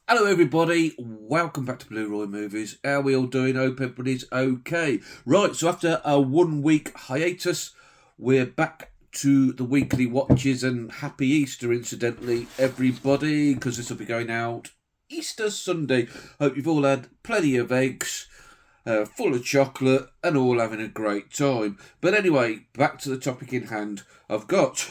Hello everybody, welcome back to Blu-Roy Movies. How are we all doing? Hope everybody's okay. Right, so after a 1 week hiatus, we're back to the weekly watches, and happy Easter incidentally everybody, because this will be going out Easter Sunday. Hope you've all had plenty of eggs, full of chocolate, and all having a great time. But anyway, back to the topic in hand. I've got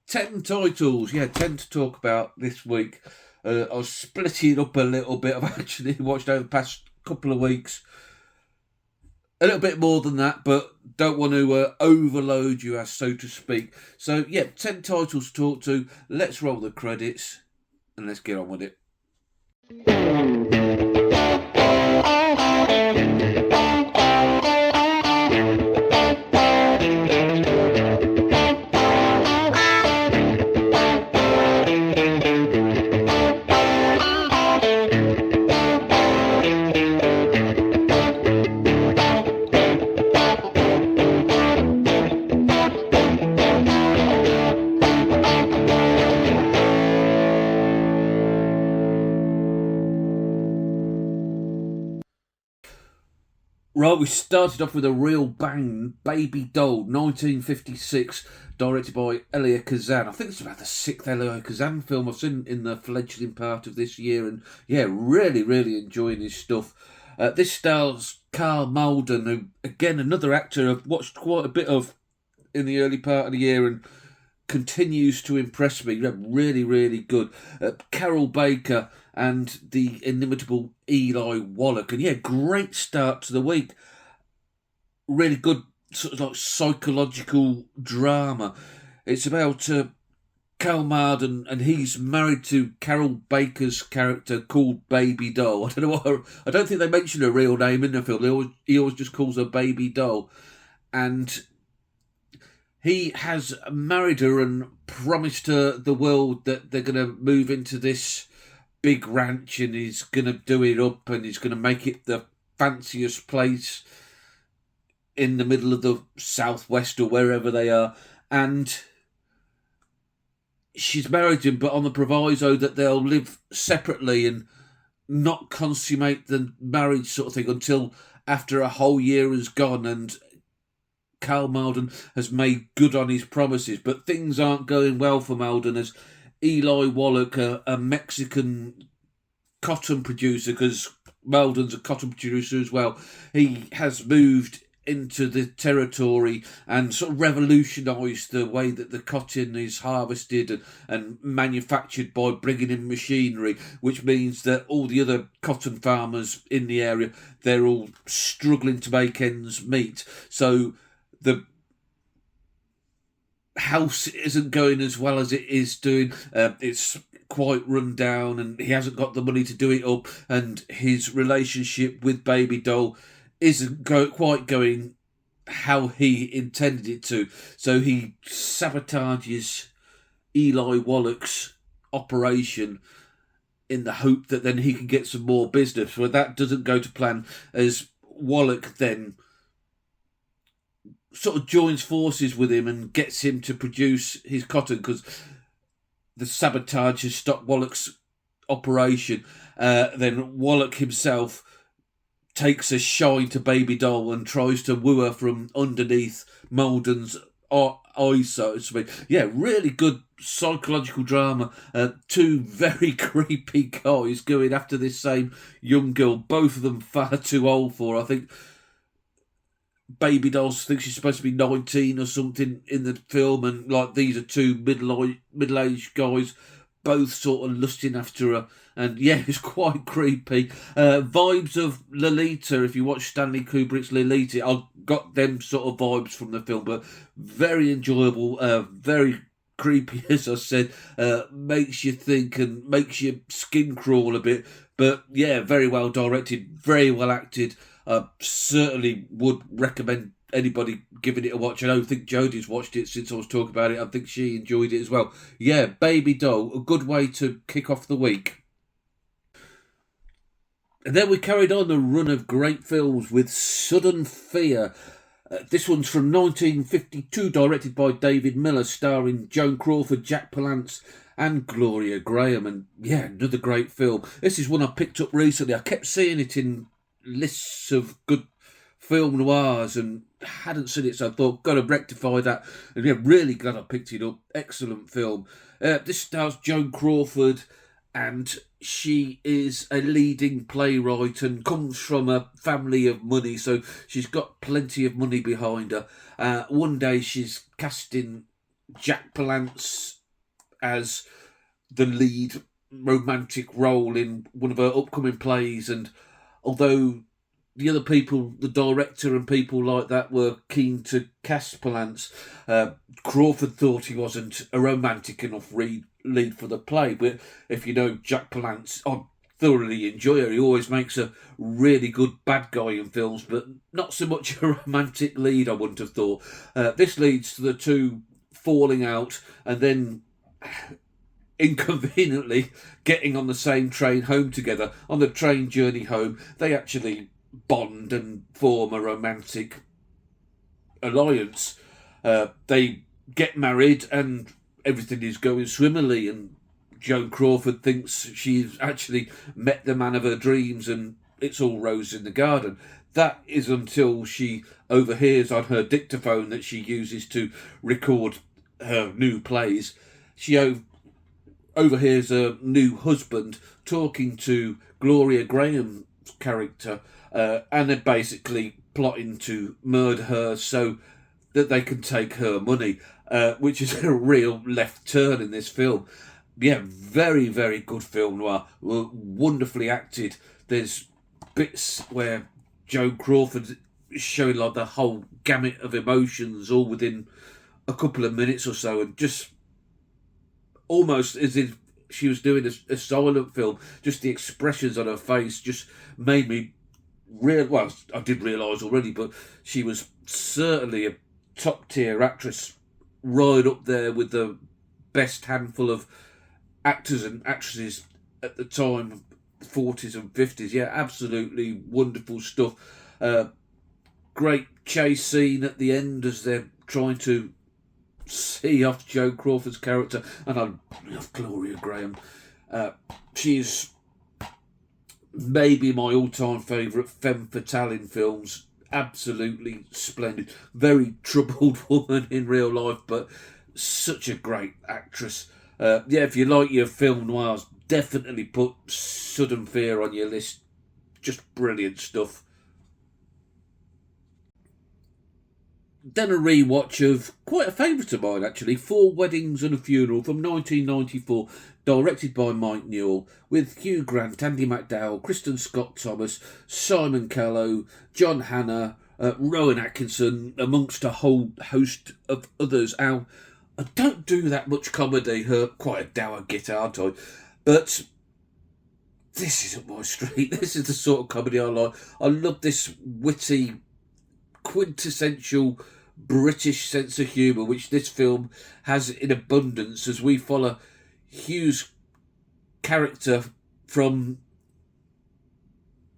10 titles, 10 to talk about this week. I'll split it up a little bit. I've actually watched over the past couple of weeks a little bit more than that, but don't want to overload you, as so to speak. So, 10 titles to talk to. Let's roll the credits and let's get on with it. Right, we started off with a real bang. Baby Doll, 1956, directed by Elia Kazan. I think it's about the sixth Elia Kazan film I've seen in the fledgling part of this year, and really enjoying his stuff. This stars Carl Malden, who, again, another actor I've watched quite a bit of in the early part of the year and continues to impress me. Really good. Carol Baker and the inimitable Eli Wallach. And great start to the week. Really good sort of like psychological drama. It's about Carl Malden, and he's married to Carol Baker's character called Baby Doll. I don't think they mention her real name in the film. He always just calls her Baby Doll. And he has married her and promised her the world that they're going to move into this big ranch, and he's going to do it up, and he's going to make it the fanciest place in the middle of the southwest or wherever they are. And she's married him, but on the proviso that they'll live separately and not consummate the marriage sort of thing until after a whole year has gone, and Carl Malden has made good on his promises. But things aren't going well for Malden, as Eli Wallach, a Mexican cotton producer, because Malden's a cotton producer as well, he has moved into the territory and sort of revolutionised the way that the cotton is harvested and manufactured by bringing in machinery, which means that all the other cotton farmers in the area, they're all struggling to make ends meet. So the house isn't going as well as it is doing. It's quite run down, and he hasn't got the money to do it up, and his relationship with Baby Doll isn't quite going how he intended it to. So he sabotages Eli Wallach's operation in the hope that then he can get some more business. Well, that doesn't go to plan, as Wallach then sort of joins forces with him and gets him to produce his cotton, because the sabotage has stopped Wallach's operation. Then Wallach himself takes a shine to Baby Doll and tries to woo her from underneath Malden's eyes, so to speak. Really good psychological drama. Two very creepy guys going after this same young girl, both of them far too old for her. I think Baby Doll thinks she's supposed to be 19 or something in the film, and like these are two middle-aged guys, both sort of lusting after her, and it's quite creepy. Vibes of Lolita. If you watch Stanley Kubrick's Lolita, I got them sort of vibes from the film, but very enjoyable, very creepy, as I said. Makes you think and makes your skin crawl a bit, but very well directed, very well acted. Certainly would recommend anybody giving it a watch. I don't think Jodie's watched it since I was talking about it. I think she enjoyed it as well. Baby Doll, a good way to kick off the week. And then we carried on the run of great films with Sudden Fear, This one's from 1952, directed by David Miller, starring Joan Crawford, Jack Palance and Gloria Graham. And yeah, another great film. This is one I picked up recently. I kept seeing it in lists of good film noirs and hadn't seen it, so I thought, got to rectify that. And yeah, really glad I picked it up. Excellent film. This stars Joan Crawford, and she is a leading playwright and comes from a family of money, so she's got plenty of money behind her. One day she's casting Jack Palance as the lead romantic role in one of her upcoming plays, and although the other people, the director and people like that, were keen to cast Palance, Crawford thought he wasn't a romantic enough lead for the play. But if you know Jack Palance, I thoroughly enjoy her. He always makes a really good bad guy in films, but not so much a romantic lead, I wouldn't have thought. This leads to the two falling out and then inconveniently getting on the same train home together. On the train journey home, they actually bond and form a romantic alliance. They get married and everything is going swimmingly, and Joan Crawford thinks she's actually met the man of her dreams and it's all roses in the garden. That is until she overhears on her dictaphone that she uses to record her new plays. She overhears her new husband talking to Gloria Graham's character, and they're basically plotting to murder her so that they can take her money, which is a real left turn in this film. Yeah, very, very good film noir. Wonderfully acted. There's bits where Joan Crawford is showing like the whole gamut of emotions all within a couple of minutes or so, and just almost as if she was doing a silent film. Just the expressions on her face just made me well, I did realise already, but she was certainly a top tier actress, right up there with the best handful of actors and actresses at the time, 40s and 50s. Yeah, absolutely wonderful stuff. Great chase scene at the end as they're trying to see off Joan Crawford's character, and I love Gloria Graham. She's maybe my all-time favourite femme fatale in films. Absolutely splendid. Very troubled woman in real life, but such a great actress. Yeah, if you like your film noirs, definitely put Sudden Fear on your list. Just brilliant stuff. Then a rewatch of quite a favourite of mine, actually, Four Weddings and a Funeral from 1994, directed by Mike Newell, with Hugh Grant, Andy McDowell, Kristen Scott Thomas, Simon Callow, John Hanna, Rowan Atkinson, amongst a whole host of others. Now, I don't do that much comedy, quite a dour git, aren't I? But this isn't my street. This is the sort of comedy I like. I love this witty, quintessential British sense of humour, which this film has in abundance, as we follow Hugh's character from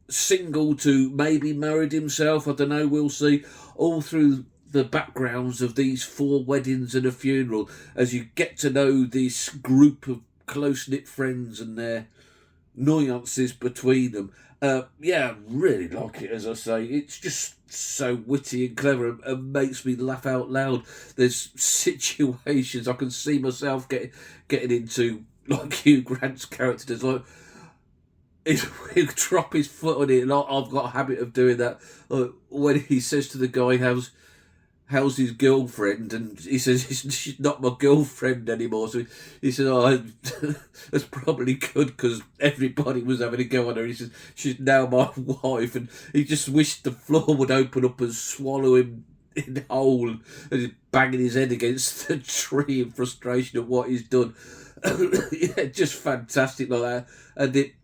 single to maybe married himself, I don't know, we'll see, all through the backgrounds of these four weddings and a funeral, as you get to know this group of close-knit friends and their nuances between them. Yeah, really like it, as I say. It's just so witty and clever and makes me laugh out loud. There's situations I can see myself getting into, like Hugh Grant's character does. Like, he'll drop his foot on it, and I've got a habit of doing that. Like, when he says to the guy, how's his girlfriend? And he says, she's not my girlfriend anymore. So he says, oh, that's probably good because everybody was having a go on her. He says, she's now my wife. And he just wished the floor would open up and swallow him in whole, and he's banging his head against the tree in frustration at what he's done. Yeah, just fantastic like that. And it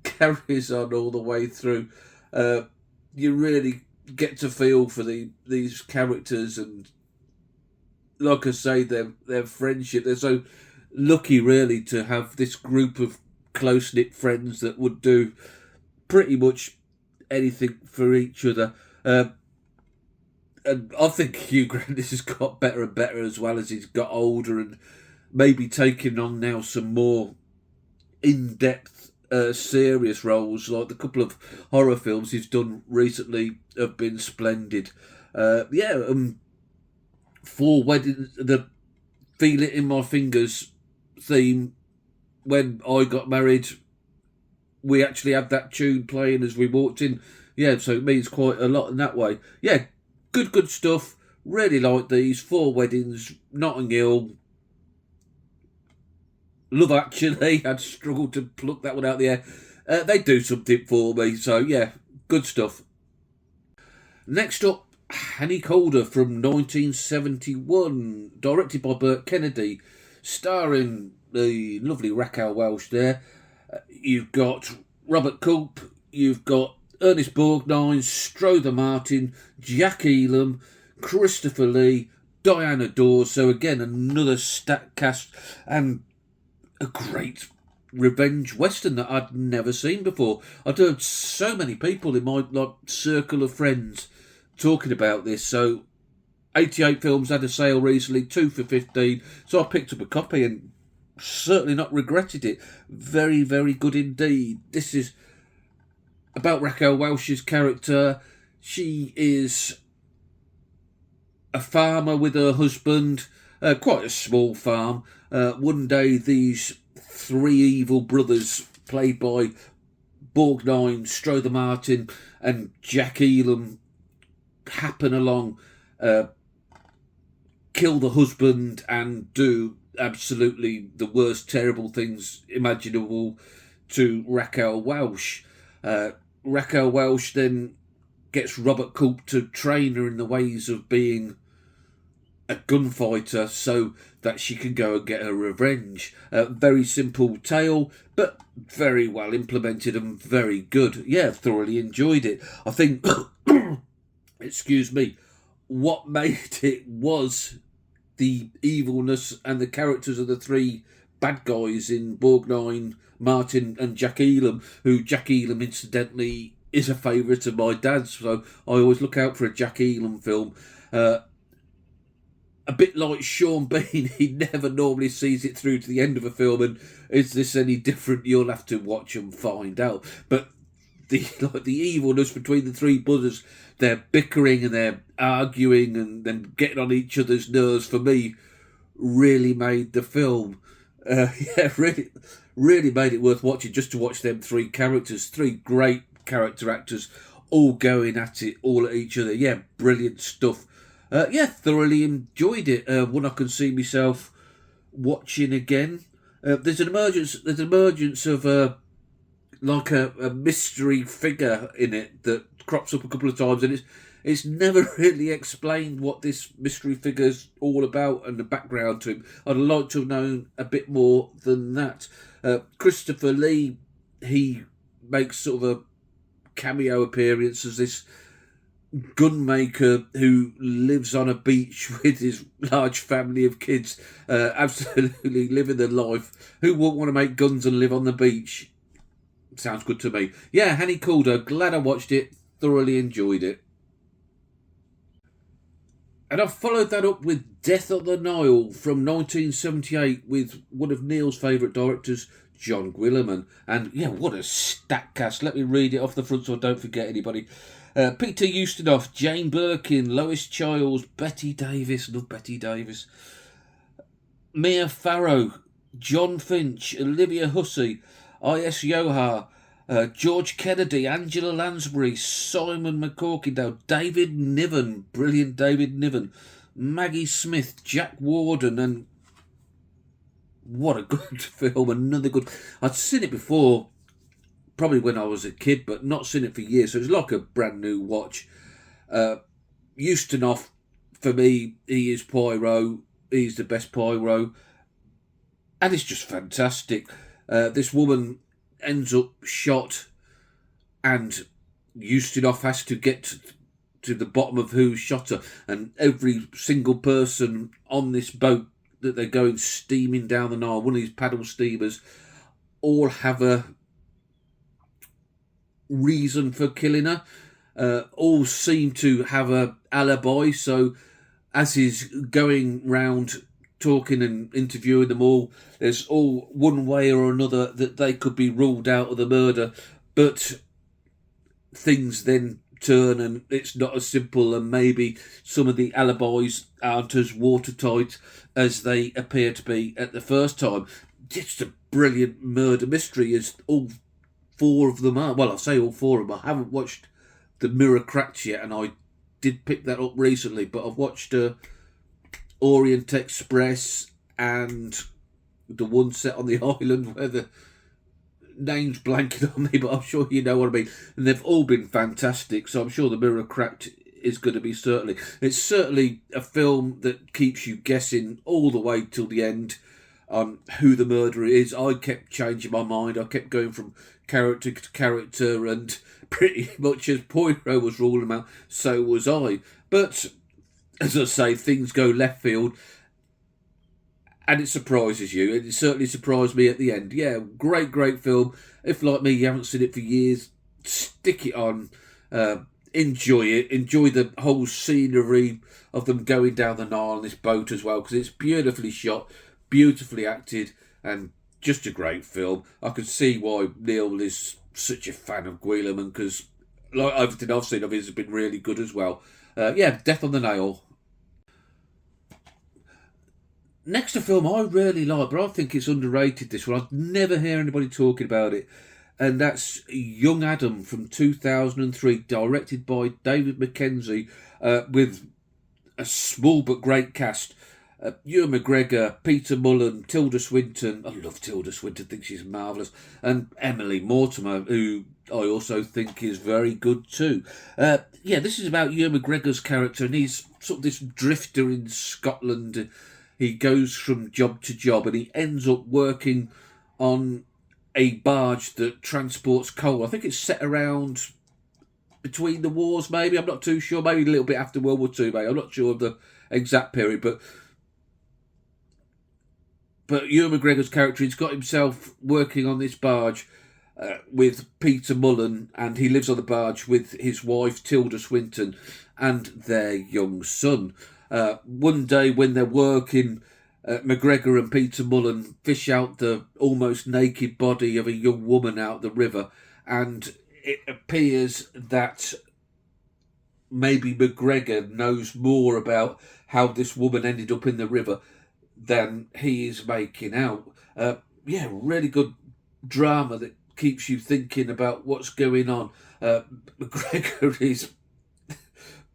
carries on all the way through. You really get to feel for these characters, and like I say, their friendship. They're so lucky, really, to have this group of close knit friends that would do pretty much anything for each other. And I think Hugh Grant has got better and better as well as he's got older and maybe taking on now some more in-depth, serious roles. Like the couple of horror films he's done recently have been splendid. Four Weddings, the Feel It in My Fingers theme, when I got married, we actually had that tune playing as we walked in. Yeah, so it means quite a lot in that way. Yeah, good stuff. Really like these. Four Weddings, Notting Hill, Love Actually. I'd struggled to pluck that one out of the air. They do something for me, so yeah, good stuff. Next up, Hannie Caulder from 1971, directed by Burt Kennedy, starring the lovely Raquel Welch there. You've got Robert Culp, you've got Ernest Borgnine, Strother Martin, Jack Elam, Christopher Lee, Diana Dawes. So again, another stacked cast and a great revenge western that I'd never seen before. I'd heard so many people in my circle of friends talking about this. So 88 Films had a sale recently, 2 for 15. So I picked up a copy and certainly not regretted it. Very, very good indeed. This is about Raquel Welch's character. She is a farmer with her husband, quite a small farm. One day these three evil brothers, played by Borgnine, Strother Martin and Jack Elam, happen along, kill the husband and do absolutely the worst terrible things imaginable to Raquel Welch. Raquel Welch then gets Robert Culp to train her in the ways of being a gunfighter so that she can go and get her revenge. Very simple tale, but very well implemented and very good. Yeah, thoroughly enjoyed it. I think, excuse me, what made it was the evilness and the characters of the three bad guys in Borgnine, Martin and Jack Elam, who Jack Elam incidentally is a favourite of my dad's, so I always look out for a Jack Elam film. A bit like Sean Bean, he never normally sees it through to the end of a film, and is this any different? You'll have to watch and find out. But the evilness between the three brothers, they're bickering and they're arguing and then getting on each other's nerves, for me, really made the film. Really made it worth watching, just to watch them three characters, three great character actors, all going at it, all at each other. Yeah, brilliant stuff. Thoroughly enjoyed it. One I can see myself watching again. There's an emergence of a mystery figure in it that crops up a couple of times, and it's never really explained what this mystery figure's all about and the background to him. I'd like to have known a bit more than that. Christopher Lee, he makes sort of a cameo appearance as this gunmaker who lives on a beach with his large family of kids, absolutely living the life. Who wouldn't want to make guns and live on the beach? Sounds good to me. Yeah, Hannie Caulder, glad I watched it, thoroughly enjoyed it. And I've followed that up with Death on the Nile from 1978 with one of Neil's favourite directors, John Guillermin. And yeah, what a stack cast. Let me read it off the front so I don't forget anybody. Peter Ustinov, Jane Birkin, Lois Childs, Betty Davis, love Betty Davis, Mia Farrow, John Finch, Olivia Hussey, I.S. Yoha, George Kennedy, Angela Lansbury, Simon McCorkindale, David Niven, brilliant David Niven, Maggie Smith, Jack Warden, and what a good film, another good... I'd seen it before, probably when I was a kid, but not seen it for years, so it's like a brand new watch. Ustinov, for me, he is Poirot, he's the best Poirot, and it's just fantastic. This woman ends up shot, and Ustinov has to get to the bottom of who shot her, and every single person on this boat that they're going steaming down the Nile, one of these paddle steamers, all have a reason for killing her, all seem to have a alibi. So as he's going round talking and interviewing them all, there's all one way or another that they could be ruled out of the murder. But things then turn and it's not as simple, and maybe some of the alibis aren't as watertight as they appear to be at the first time. Just a brilliant murder mystery, as all four of them are. Well, I say all four of them. I haven't watched The Mirror Cracks yet, and I did pick that up recently, but I've watched Orient Express and the one set on the island where the name's blanking on me, but I'm sure you know what I mean. And they've all been fantastic, so I'm sure The Mirror Cracked is going to be certainly. It's certainly a film that keeps you guessing all the way till the end on who the murderer is. I kept changing my mind. I kept going from character to character, and pretty much as Poirot was ruling them out, so was I. But as I say, things go left field, and it surprises you. It certainly surprised me at the end. Yeah, great film. If, like me, you haven't seen it for years, stick it on. Enjoy it. Enjoy the whole scenery of them going down the Nile on this boat as well, because it's beautifully shot, beautifully acted, and just a great film. I can see why Neil is such a fan of Guillermin, because like everything I've seen of his has been really good as well. Death on the Nail. Next, a film I really like, but I think it's underrated, this one. I'd never hear anybody talking about it. And that's Young Adam from 2003, directed by David Mackenzie, with a small but great cast. Ewan McGregor, Peter Mullen, Tilda Swinton. I love Tilda Swinton, I think she's marvellous. And Emily Mortimer, who I also think is very good too. This is about Ewan McGregor's character, and he's sort of this drifter in Scotland. He goes from job to job, and he ends up working on a barge that transports coal. I think it's set around between the wars, maybe. I'm not too sure. Maybe a little bit after World War II, maybe. I'm not sure of the exact period. But Ewan McGregor's character, he's got himself working on this barge with Peter Mullen, and he lives on the barge with his wife, Tilda Swinton, and their young son. One day when they're working, McGregor and Peter Mullen fish out the almost naked body of a young woman out the river, and it appears that maybe McGregor knows more about how this woman ended up in the river than he is making out. Really good drama that keeps you thinking about what's going on. McGregor is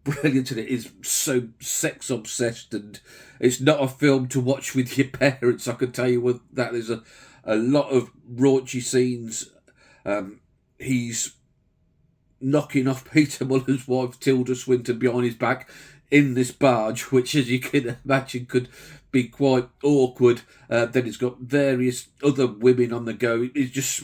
brilliant, and it is so sex obsessed, and it's not a film to watch with your parents. I can tell you that there's a lot of raunchy scenes. He's knocking off Peter Mullen's wife Tilda Swinton behind his back in this barge, which, as you can imagine, could be quite awkward. Then he's got various other women on the go. He's just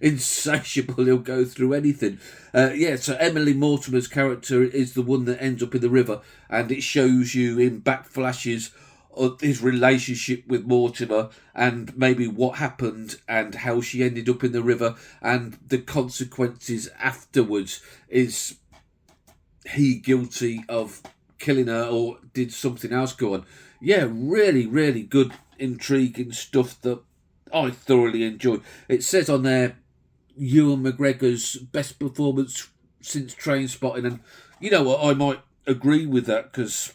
insatiable. He'll go through anything. So Emily Mortimer's character is the one that ends up in the river, and it shows you in back flashes of his relationship with Mortimer, and maybe what happened and how she ended up in the river, and the consequences afterwards. Is he guilty of killing her, or did something else go on? Yeah, really, really good, intriguing stuff that I thoroughly enjoyed. It says on there, Ewan McGregor's best performance since Trainspotting, and you know what, I might agree with that, because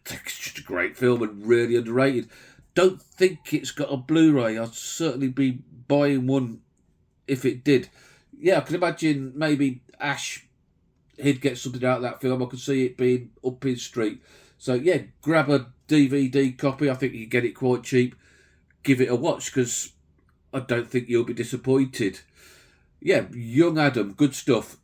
it's just a great film and really underrated. Don't think it's got a Blu-ray. I'd certainly be buying one if it did. Yeah, I can imagine maybe Ash, he'd get something out of that film. I could see it being up his street. So yeah, grab a DVD copy. I think you can get it quite cheap. Give it a watch, because I don't think you'll be disappointed. Yeah, Young Adam, good stuff.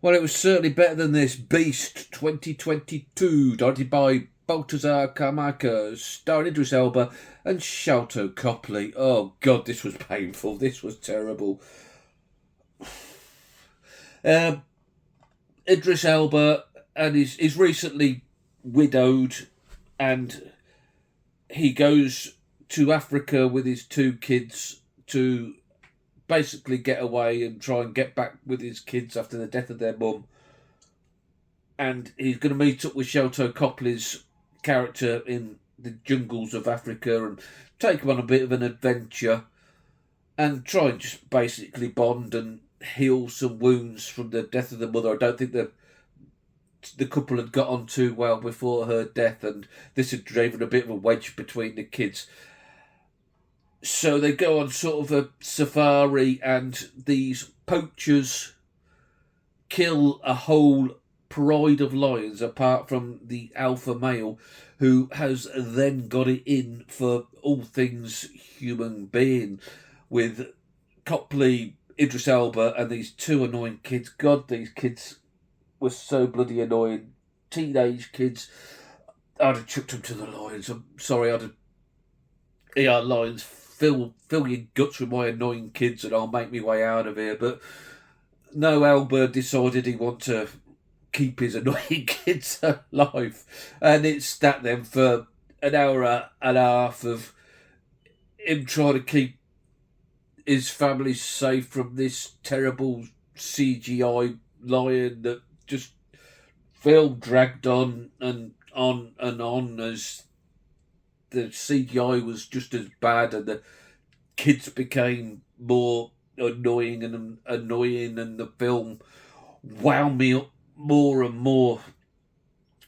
Well, it was certainly better than this. Beast 2022, directed by Baltasar Carmichael, starring Idris Elba and Sharlto Copley. Oh God, this was painful. This was terrible. Idris Elba and is recently widowed, and he goes to Africa with his two kids to basically get away and try and get back with his kids after the death of their mum. And he's going to meet up with Shelto Copley's character in the jungles of Africa and take him on a bit of an adventure and try and just basically bond and heal some wounds from the death of the mother. I don't think the couple had got on too well before her death, and this had driven a bit of a wedge between the kids. So they go on sort of a safari, and these poachers kill a whole pride of lions apart from the alpha male, who has then got it in for all things human being, with Copley, Idris Elba, and these two annoying kids. God, these kids were so bloody annoying. Teenage kids. I'd have chucked them to the lions. I'm sorry, lions, fill your guts with my annoying kids and I'll make my way out of here. But no, Elba decided he wanted to keep his annoying kids alive. And it's that then for an hour and a half of him trying to keep his family safe from this terrible CGI lion that just film dragged on and on as the CGI was just as bad and the kids became more annoying and the film wound me up more and more.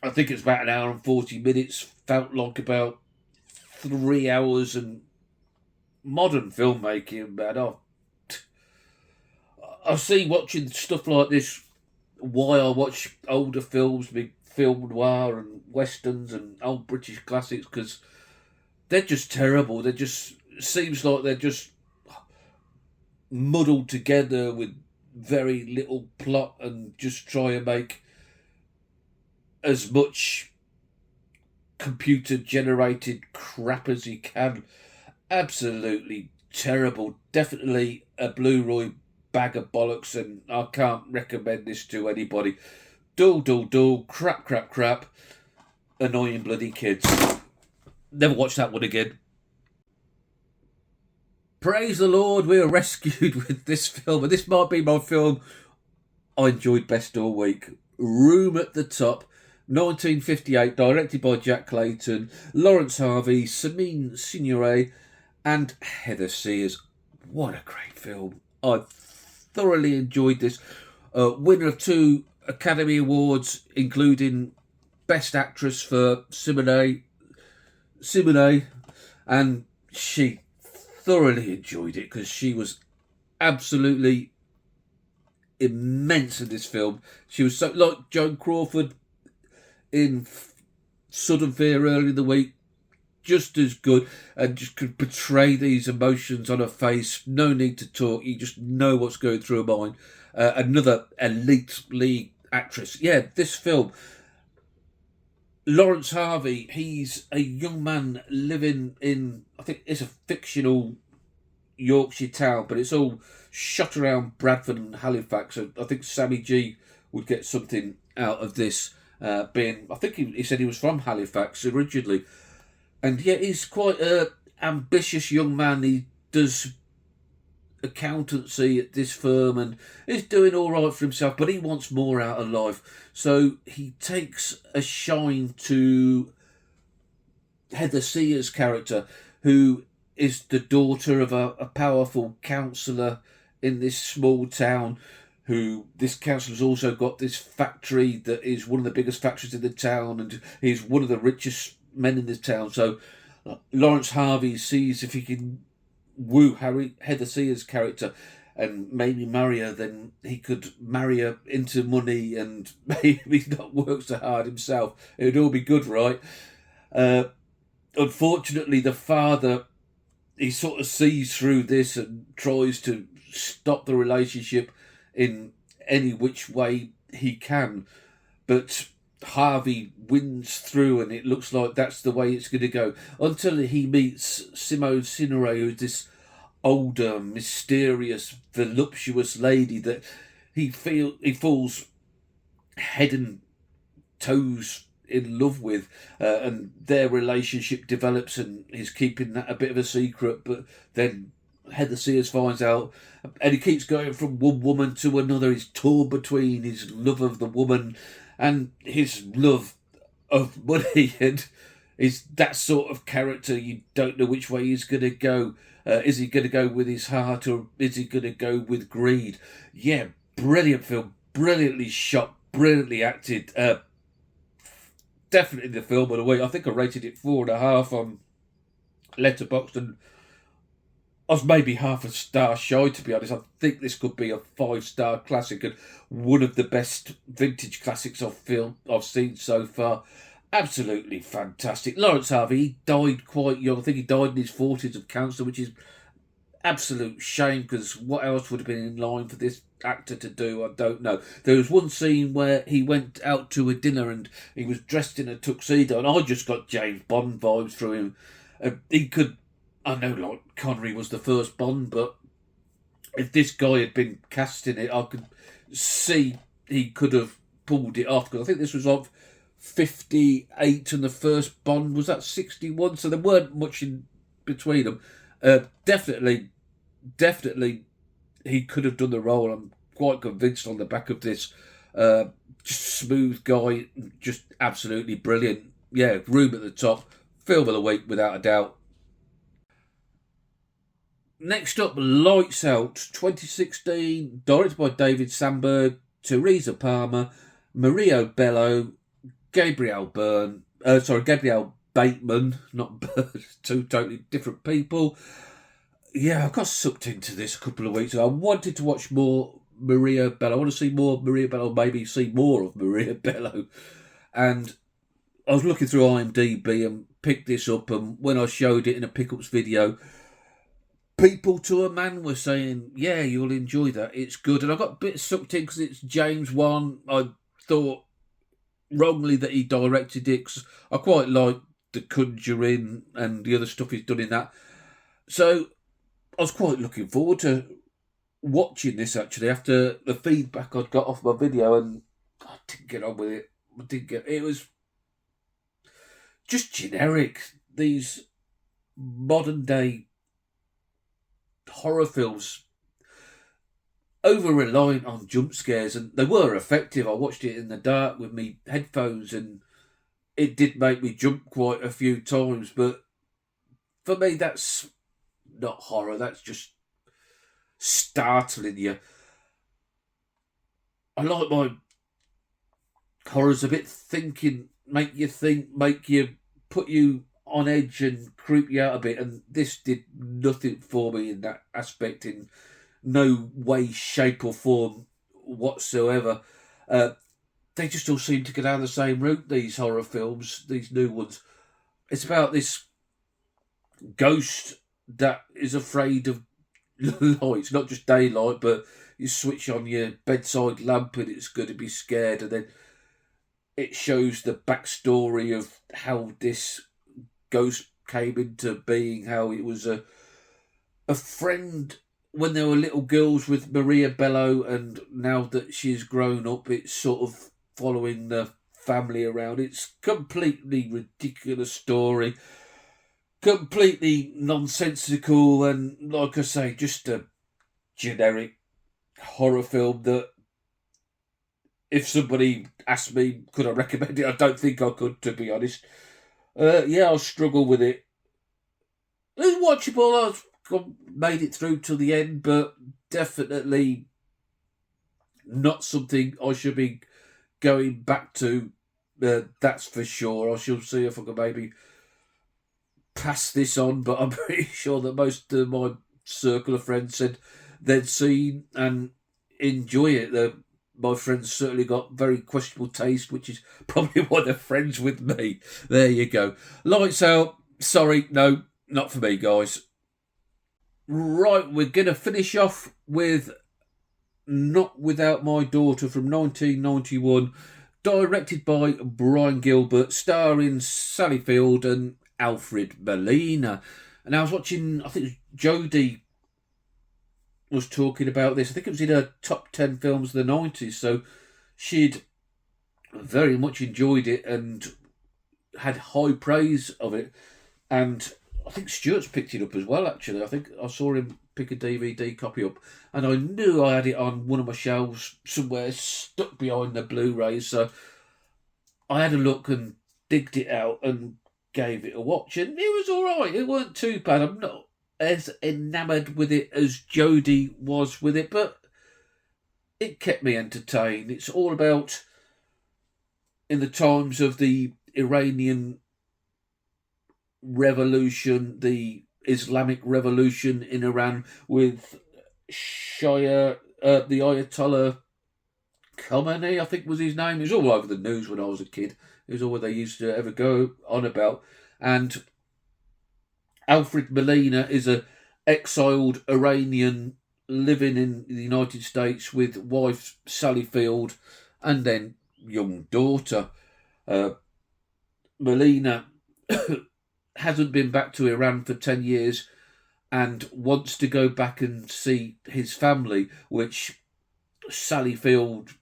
I think it's about an hour and 40 minutes, felt like about 3 hours, and modern filmmaking, man. I see watching stuff like this why I watch older films, big film noir and westerns and old British classics, because they're just terrible. They just seems like they're just muddled together with very little plot and just try and make as much computer generated crap as you can. Absolutely terrible. Definitely a Blu-Roy bag of bollocks, and I can't recommend this to anybody. Dull, crap, annoying bloody kids. Never watch that one again. Praise the Lord, we were rescued with this film, and this might be my film I enjoyed best all week. Room at the Top, 1958, directed by Jack Clayton, Lawrence Harvey, Samin Signoret, and Heather Sears. What a great film. I thoroughly enjoyed this. Winner of 2 Academy Awards, including Best Actress for Simone, and she thoroughly enjoyed it because she was absolutely immense in this film. She was so like Joan Crawford in Sudden Fear earlier in the week, just as good, and just could portray these emotions on her face. No need to talk, you just know what's going through her mind. Another elite league actress. Yeah, this film, Lawrence Harvey, he's a young man living in, I think it's a fictional Yorkshire town, but it's all shot around Bradford and Halifax. So I think Sammy G would get something out of this, being, I think he said he was from Halifax originally. And yeah, he's quite an ambitious young man. He does accountancy at this firm and is doing all right for himself, but he wants more out of life. So he takes a shine to Heather Sears' character, who is the daughter of a powerful councillor in this small town, who this councillor's also got this factory that is one of the biggest factories in the town, and he's one of the richest men in this town. So Lawrence Harvey sees if he can woo Heather Sears' character and maybe marry her, then he could marry her into money and maybe not work so hard himself. It would all be good, right? Unfortunately, the father, he sort of sees through this and tries to stop the relationship in any which way he can. But Harvey wins through, and it looks like that's the way it's going to go until he meets Simone Signoret, who's this older, mysterious, voluptuous lady that he falls head and toes in love with, and their relationship develops, and he's keeping that a bit of a secret. But then Heather Sears finds out, and he keeps going from one woman to another. He's torn between his love of the woman and his love of money, and is that sort of character. You don't know which way he's going to go. Is he going to go with his heart, or is he going to go with greed? Yeah, brilliant film, brilliantly shot, brilliantly acted. Definitely the film of the week. I think I rated it 4.5 on Letterboxd, and I was maybe half a star shy, to be honest. I think this could be a 5-star classic and one of the best vintage classics I've seen so far. Absolutely fantastic. Lawrence Harvey, he died quite young. I think he died in his 40s of cancer, which is absolute shame, because what else would have been in line for this actor to do? I don't know. There was one scene where he went out to a dinner and he was dressed in a tuxedo, and I just got James Bond vibes through him. He could, I know, like, Connery was the first Bond, but if this guy had been cast in it, I could see he could have pulled it off, because I think this was like 58 and the first Bond was at 61, so there weren't much in between them. Definitely he could have done the role. I'm quite convinced on the back of this. Just smooth guy, just absolutely brilliant. Yeah, room at the top. Film of the week, without a doubt. Next up, Lights Out, 2016, directed by David Sandberg, Teresa Palmer, Maria Bello, Gabriel Bateman, not Byrne, two totally different people. Yeah, I got sucked into this a couple of weeks ago. I wanted to watch more Maria Bello. I want to see more Maria Bello, maybe see more of Maria Bello. And I was looking through IMDb and picked this up, and when I showed it in a pickups video, people to a man were saying, yeah, you'll enjoy that, it's good. And I got a bit sucked in because it's James Wan. I thought wrongly that he directed it, because I quite like The Conjuring and the other stuff he's done in that. So I was quite looking forward to watching this, actually, after the feedback I'd got off my video, and I didn't get on with it. It was just generic. These modern day horror films, over reliant on jump scares, and they were effective. I watched it in the dark with me headphones, and it did make me jump quite a few times. But for me, that's not horror. That's just startling you. I like my horrors a bit thinking, make you think, make you put you on edge and creep you out a bit, and this did nothing for me in that aspect, in no way, shape or form whatsoever. They just all seem to go down the same route, these horror films, these new ones. It's about this ghost that is afraid of lights, not just daylight, but you switch on your bedside lamp and it's going to be scared, and then it shows the backstory of how this ghost came into being, how it was a friend when they were little girls with Maria Bello, and now that she's grown up, it's sort of following the family around. It's completely ridiculous story, completely nonsensical, and like I say, just a generic horror film that, if somebody asked me could I recommend it, I don't think I could, to be honest. Yeah, I'll struggle with it. It's watchable. I've made it through till the end, but definitely not something I should be going back to. That's for sure. I shall see if I can maybe pass this on, but I'm pretty sure that most of my circle of friends said they'd seen and enjoy it. My friends certainly got very questionable taste, which is probably why they're friends with me. There you go. Lights Out. Sorry, no, not for me, guys. Right, we're going to finish off with Not Without My Daughter from 1991, directed by Brian Gilbert, starring Sally Field and Alfred Molina. And I was watching, I think Jodie was talking about this. I think it was in her top 10 films of the 90s, so she'd very much enjoyed it and had high praise of it. And I think Stuart's picked it up as well, actually. I think I saw him pick a DVD copy up, and I knew I had it on one of my shelves somewhere stuck behind the Blu-rays. So I had a look and digged it out and gave it a watch, and it was all right. It weren't too bad. I'm not as enamoured with it as Jodie was with it, but it kept me entertained. It's all about in the times of the Iranian revolution, the Islamic revolution in Iran, with Shia, the Ayatollah Khomeini, I think was his name. It was all over the news when I was a kid. It was all they used to ever go on about. And Alfred Molina is a exiled Iranian living in the United States with wife Sally Field and then young daughter. Molina hasn't been back to Iran for 10 years and wants to go back and see his family, which Sally Field,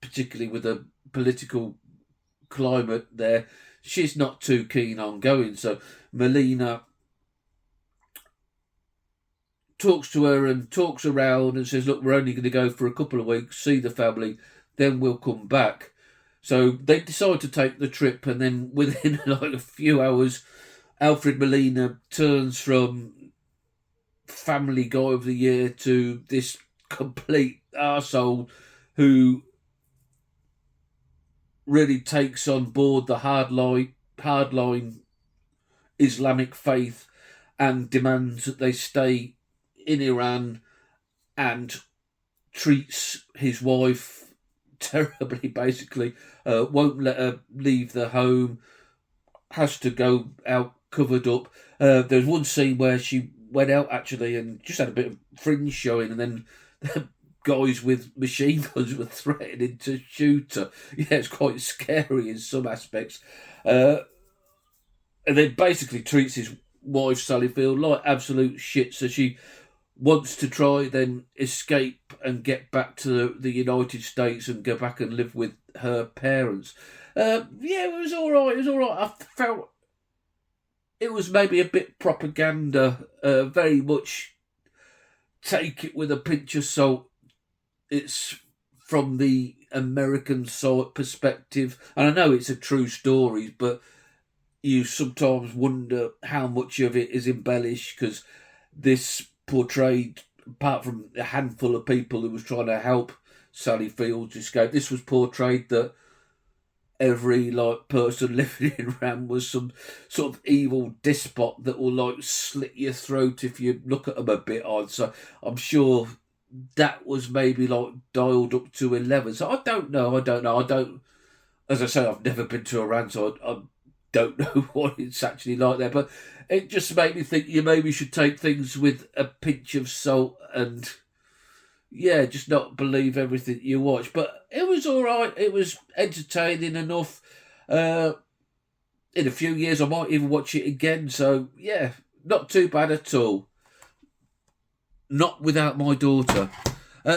particularly with the political climate there, she's not too keen on going. So Molina talks to her and talks around and says, look, we're only going to go for a couple of weeks, see the family, then we'll come back. So they decide to take the trip, and then within like a few hours, Alfred Molina turns from family guy of the year to this complete arsehole who really takes on board the hardline Islamic faith and demands that they stay in Iran and treats his wife terribly, basically. Won't let her leave the home, has to go out covered up. There's one scene where she went out actually and just had a bit of fringe showing, and then the guys with machine guns were threatening to shoot her. Yeah, it's quite scary in some aspects. And then basically treats his wife Sally Field like absolute shit, so she wants to try then escape and get back to the United States and go back and live with her parents. Yeah, it was all right. It was all right. I felt it was maybe a bit propaganda, very much take it with a pinch of salt. It's from the American side perspective, and I know it's a true story, but you sometimes wonder how much of it is embellished, because this portrayed, apart from a handful of people who was trying to help Sally Fields escape, this was portrayed that every person living in Iran was some sort of evil despot that will slit your throat if you look at them a bit odd. So I'm sure that was maybe dialed up to 11. So I don't know. As I say, I've never been to Iran, so I don't know what it's actually like there, but it just made me think you maybe should take things with a pinch of salt and, yeah, just not believe everything you watch. But it was all right. It was entertaining enough. In a few years, I might even watch it again. So, yeah, not too bad at all. Not without my daughter.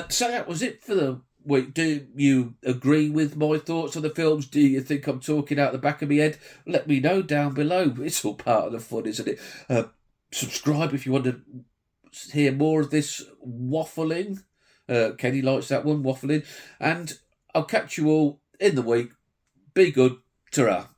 So that was it for the week. Do you agree with my thoughts on the films? Do you think I'm talking out the back of my head? Let me know down below. It's all part of the fun, isn't it? Subscribe if you want to hear more of this waffling. Kenny likes that one, waffling. And I'll catch you all in the week. Be good. Ta-ra.